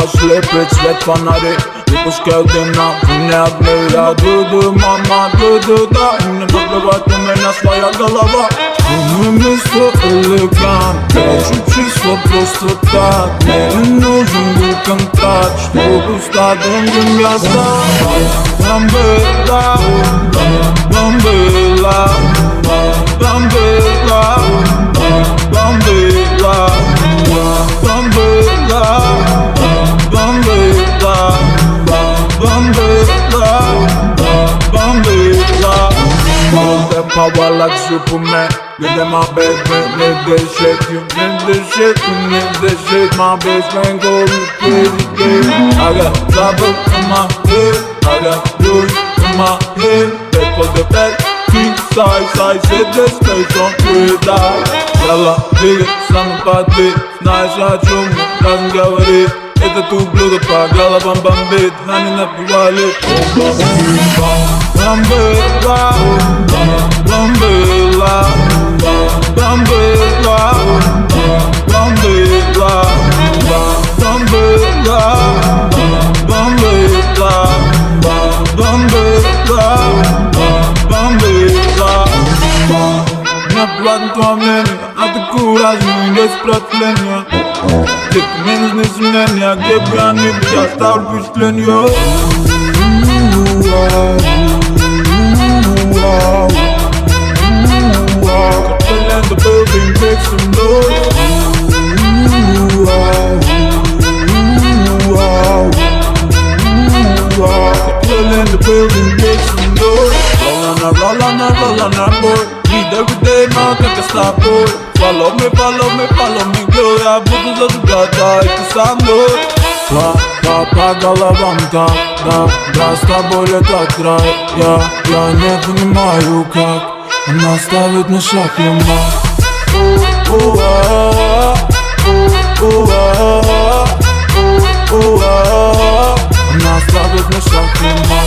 ослепит свет фонарей. Выпускаю дым на фоне огней. Я дуду, мама, дуду, да. И не доплывает у меня своя голова. Мы место элегант. Хочу числа просто так. Мне не нужен был контакт, чтобы стать другим я стал. Бомбила, бомбила, бомбила, бомбила, бомбила, бомбила, bambila, bambila. All the power like Superman. Give them my basement, need this shit. You need this shit, you need this shit. My basement go crazy, crazy. I got trouble in my head, I got blues in my head. They put the back, king size, hit the space on red eye. Yalla, dig it, somebody, знаешь о чем разум говорит. Это ту блюдо по головам бомбит, они напевали. Бомбила, бомбила, бомбила, бомбила, бомбила, бомбила, бомбила, бомбила. Не платит во мнение, а ты кураж, не есть протление. Где мне нужны изменения, где бы я ни был, я оставлю впечатление. Cartel in the building, make some noise. Cartel in the building, make some noise. Roll on a boy. Need every day, man, can't stop, boy. Follow me, girl. Я буду зажигать, да, и ты со мной. По головам так, да, с тобой летать рай. Я не понимаю, как она ставит на шаг лима. Она ставит на шаг лима.